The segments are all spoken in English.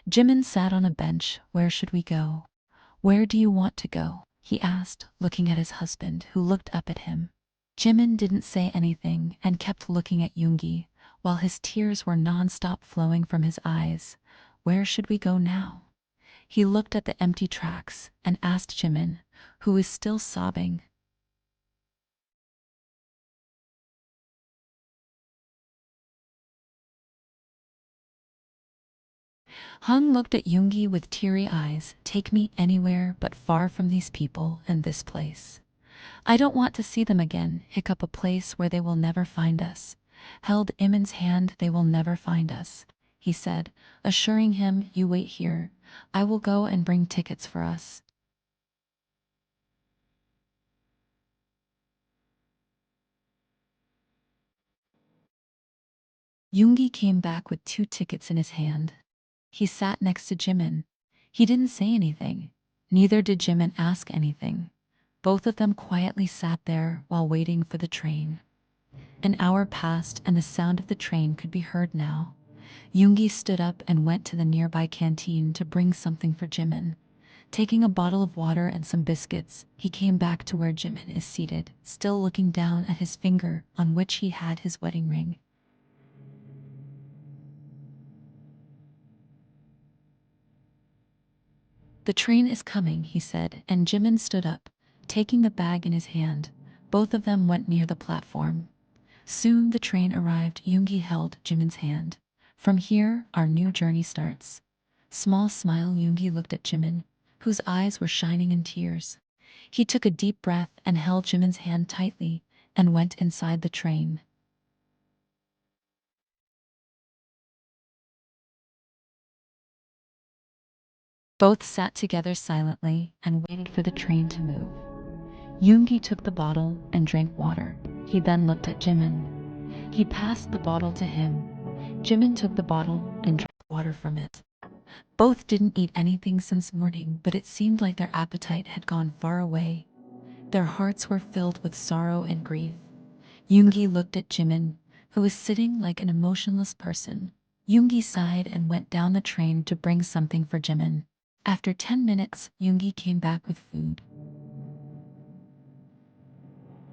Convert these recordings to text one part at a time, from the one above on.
Jimin sat on a bench. Where should we go? Where do you want to go? He asked, looking at his husband, who looked up at him. Jimin didn't say anything and kept looking at Yoongi, while his tears were non-stop flowing from his eyes. Where should we go now? He looked at the empty tracks and asked Jimin, who was still sobbing. Hung looked at Yoongi with teary eyes. Take me anywhere but far from these people and this place. I don't want to see them again. Hiccup, a place where they will never find us. Held Imin's hand. They will never find us, he said, assuring him, you wait here. I will go and bring tickets for us. Yoongi came back with 2 tickets in his hand. He sat next to Jimin. He didn't say anything. Neither did Jimin ask anything. Both of them quietly sat there while waiting for the train. An hour passed and the sound of the train could be heard now. Yoongi stood up and went to the nearby canteen to bring something for Jimin. Taking a bottle of water and some biscuits, he came back to where Jimin is seated, still looking down at his finger on which he had his wedding ring. The train is coming, he said, and Jimin stood up, taking the bag in his hand. Both of them went near the platform. Soon the train arrived. Yoongi held Jimin's hand. From here, our new journey starts. Small smile. Yoongi looked at Jimin, whose eyes were shining in tears. He took a deep breath and held Jimin's hand tightly and went inside the train. Both sat together silently and waited for the train to move. Yoongi took the bottle and drank water. He then looked at Jimin. He passed the bottle to him. Jimin took the bottle and drank water from it. Both didn't eat anything since morning, but it seemed like their appetite had gone far away. Their hearts were filled with sorrow and grief. Yoongi looked at Jimin, who was sitting like an emotionless person. Yoongi sighed and went down the train to bring something for Jimin. After 10 minutes, Yoongi came back with food.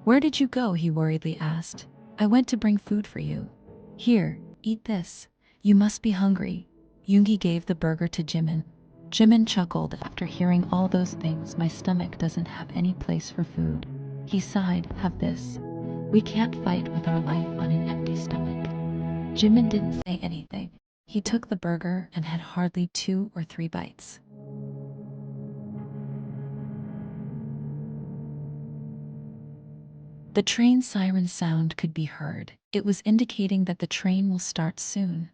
Where did you go? He worriedly asked. I went to bring food for you. Here, eat this. You must be hungry. Yoongi gave the burger to Jimin. Jimin chuckled after hearing all those things. My stomach doesn't have any place for food. He sighed. Have this. We can't fight with our life on an empty stomach. Jimin didn't say anything. He took the burger and had hardly 2 or 3 bites. The train siren sound could be heard. It was indicating that the train will start soon.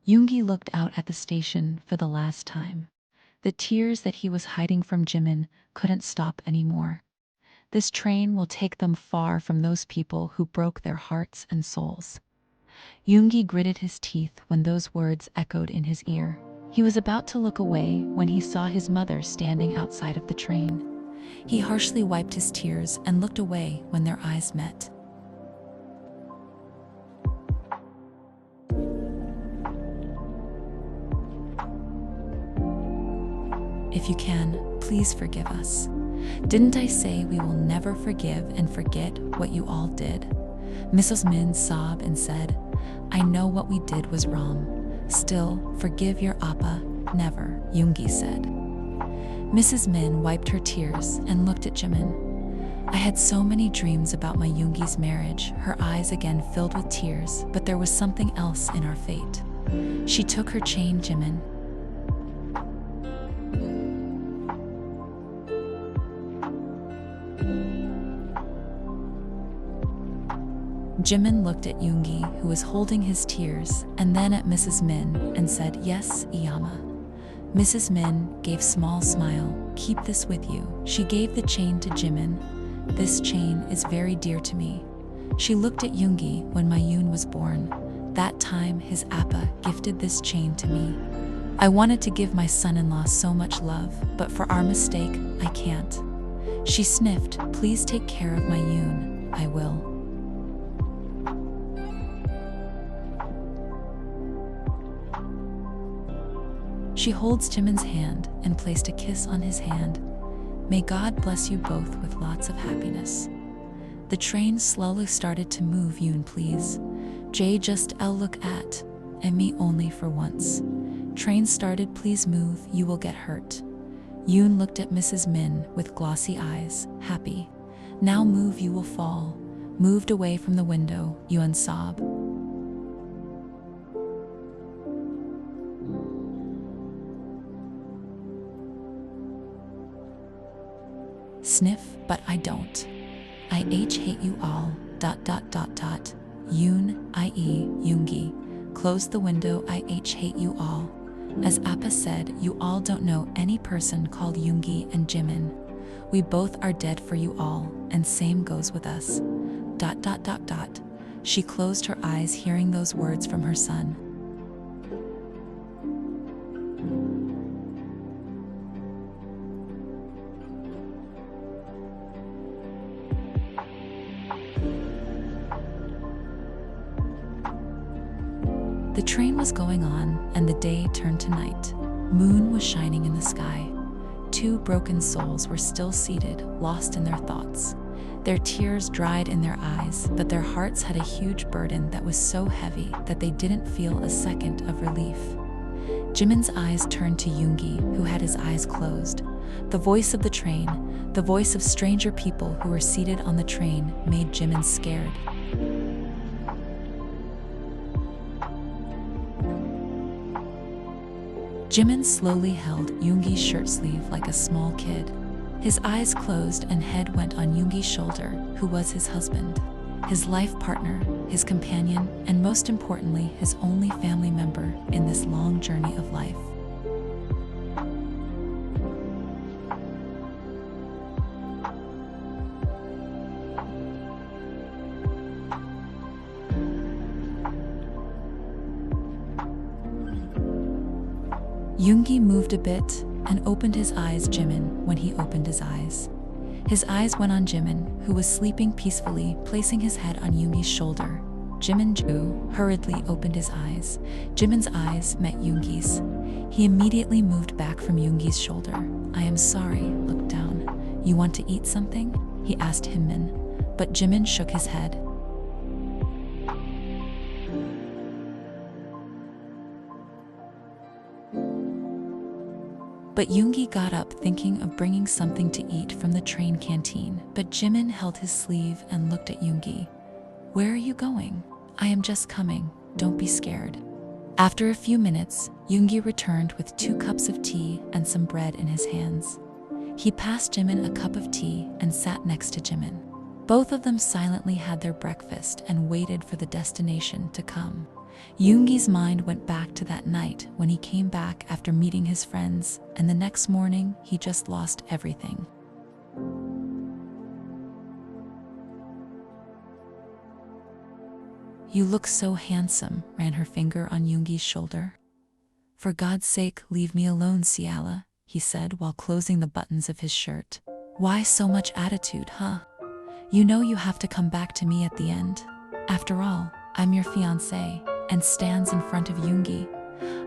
Yoongi looked out at the station for the last time. The tears that he was hiding from Jimin couldn't stop anymore. This train will take them far from those people who broke their hearts and souls. Yoongi gritted his teeth when those words echoed in his ear. He was about to look away when he saw his mother standing outside of the train. He harshly wiped his tears and looked away when their eyes met. If you can, please forgive us. Didn't I say we will never forgive and forget what you all did? Mrs. Min sobbed and said, I know what we did was wrong. Still, forgive your appa, never, Yoongi said. Mrs. Min wiped her tears and looked at Jimin. I had so many dreams about my Yoongi's marriage. Her eyes again filled with tears, but there was something else in our fate. She took her chain, Jimin. Jimin looked at Yoongi, who was holding his tears, and then at Mrs. Min and said, Yes, Iyama. Mrs. Min gave small smile. Keep this with you. She gave the chain to Jimin. This chain is very dear to me. She looked at Yoongi when my Yoon was born. That time his appa gifted this chain to me. I wanted to give my son-in-law so much love, but for our mistake, I can't. She sniffed. Please take care of my Yoon. I will. She holds Jimin's hand and placed a kiss on his hand. May God bless you both with lots of happiness. The train slowly started to move. Yoon, please. Jay, just I'll look at, and me only for once. Train started, please move, you will get hurt. Yoon looked at Mrs. Min with glossy eyes, happy. Now move, you will fall. Moved away from the window, Yoon sobbed. Sniff, but I don't. I hate you all, ... Yoon, i.e. Yoongi, closed the window. I hate you all. As Appa said, you all don't know any person called Yoongi and Jimin. We both are dead for you all, and same goes with us. ... She closed her eyes hearing those words from her son. The train was going on, and the day turned to night. Moon was shining in the sky. Two broken souls were still seated, lost in their thoughts. Their tears dried in their eyes, but their hearts had a huge burden that was so heavy that they didn't feel a second of relief. Jimin's eyes turned to Yoongi, who had his eyes closed. The voice of the train, the voice of stranger people who were seated on the train, made Jimin scared. Jimin slowly held Yoongi's shirt sleeve like a small kid. His eyes closed and head went on Yoongi's shoulder, who was his husband, his life partner, his companion, and most importantly, his only family member in this long journey of life. Yoongi moved a bit and opened his eyes. Jimin, when he opened his eyes went on Jimin, who was sleeping peacefully, placing his head on Yoongi's shoulder. Jimin hurriedly opened his eyes. Jimin's eyes met Yoongi's. He immediately moved back from Yoongi's shoulder. I am sorry, look down. You want to eat something? He asked Yoonmin, but Jimin shook his head. But Yoongi got up thinking of bringing something to eat from the train canteen, but Jimin held his sleeve and looked at Yoongi. Where are you going? I am just coming, don't be scared. After a few minutes, Yoongi returned with 2 cups of tea and some bread in his hands. He passed Jimin a cup of tea and sat next to Jimin. Both of them silently had their breakfast and waited for the destination to come. Yoongi's mind went back to that night when he came back after meeting his friends, and the next morning he just lost everything. You look so handsome, ran her finger on Yoongi's shoulder. For God's sake, leave me alone, Ciala, he said while closing the buttons of his shirt. Why so much attitude, huh? You know you have to come back to me at the end. After all, I'm your fiancé. And stands in front of Yoongi.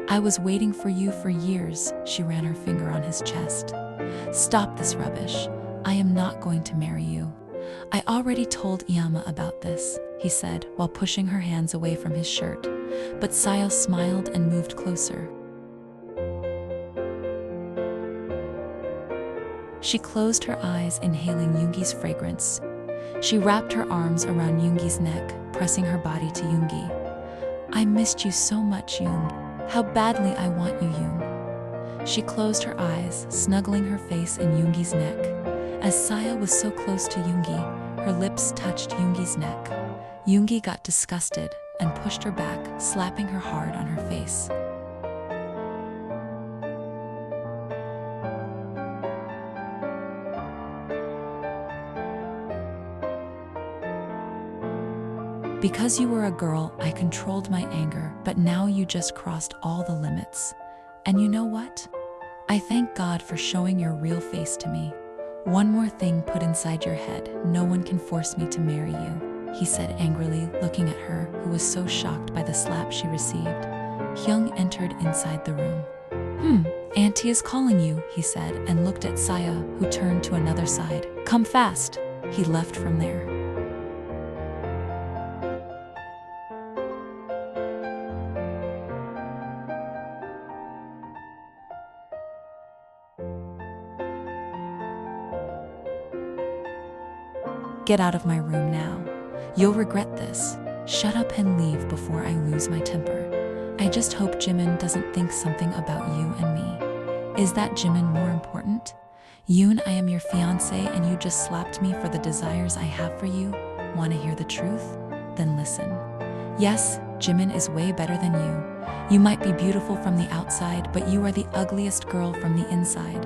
I was waiting for you for years, she ran her finger on his chest. Stop this rubbish. I am not going to marry you. I already told Iyama about this, he said while pushing her hands away from his shirt. But Sayo smiled and moved closer. She closed her eyes, inhaling Yoongi's fragrance. She wrapped her arms around Yoongi's neck, pressing her body to Yoongi. I missed you so much, Yoon. How badly I want you, Yoon. She closed her eyes, snuggling her face in Yoongi's neck. As Saya was so close to Yoongi, her lips touched Yoongi's neck. Yoongi got disgusted and pushed her back, slapping her hard on her face. Because you were a girl, I controlled my anger, but now you just crossed all the limits. And you know what? I thank God for showing your real face to me. One more thing put inside your head, no one can force me to marry you, he said angrily, looking at her, who was so shocked by the slap she received. Hyung entered inside the room. Auntie is calling you, he said, and looked at Saya, who turned to another side. Come fast. He left from there. Get out of my room now. You'll regret this. Shut up and leave before I lose my temper. I just hope Jimin doesn't think something about you and me. Is that Jimin more important? Yoon, I am your fiancé and you just slapped me for the desires I have for you. Want to hear the truth? Then listen. Yes, Jimin is way better than you. You might be beautiful from the outside, but you are the ugliest girl from the inside.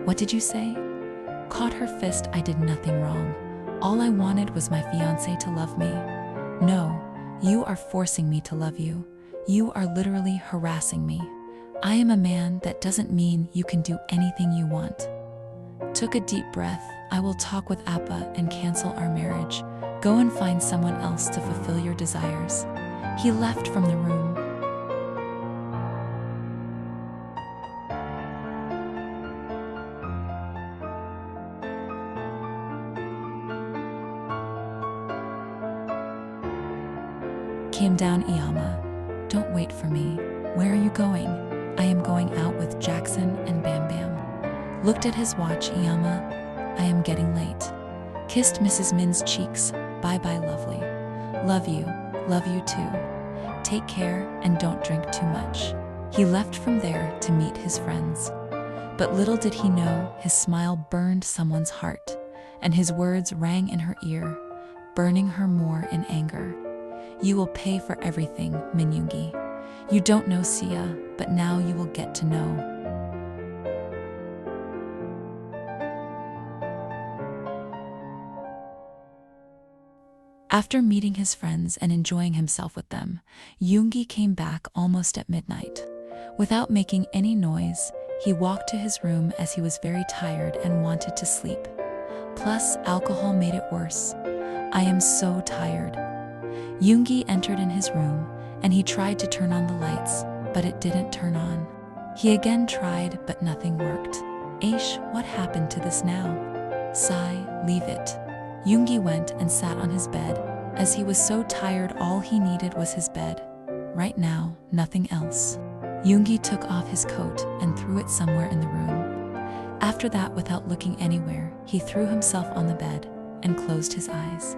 What did you say? Caught her fist. I did nothing wrong. All I wanted was my fiancé to love me. No, you are forcing me to love you. You are literally harassing me. I am a man. That doesn't mean you can do anything you want. Took a deep breath. I will talk with Appa and cancel our marriage. Go and find someone else to fulfill your desires. He left from the room. Came down Iyama. Don't wait for me. Where are you going? I am going out with Jackson and Bam Bam. Looked at his watch. Iyama, I am getting late. Kissed Mrs. Min's cheeks. Bye bye, lovely. Love you too. Take care and don't drink too much. He left from there to meet his friends. But little did he know, his smile burned someone's heart, and his words rang in her ear, burning her more in anger. You will pay for everything, Min Yoongi. You don't know Sia, but now you will get to know. After meeting his friends and enjoying himself with them, Yoongi came back almost at midnight. Without making any noise, he walked to his room as he was very tired and wanted to sleep. Plus, alcohol made it worse. I am so tired. Yoongi entered in his room, and he tried to turn on the lights, but it didn't turn on. He again tried, but nothing worked. Aish, what happened to this now? Sigh, leave it. Yoongi went and sat on his bed. As he was so tired, all he needed was his bed. Right now, nothing else. Yoongi took off his coat and threw it somewhere in the room. After that, without looking anywhere, he threw himself on the bed and closed his eyes.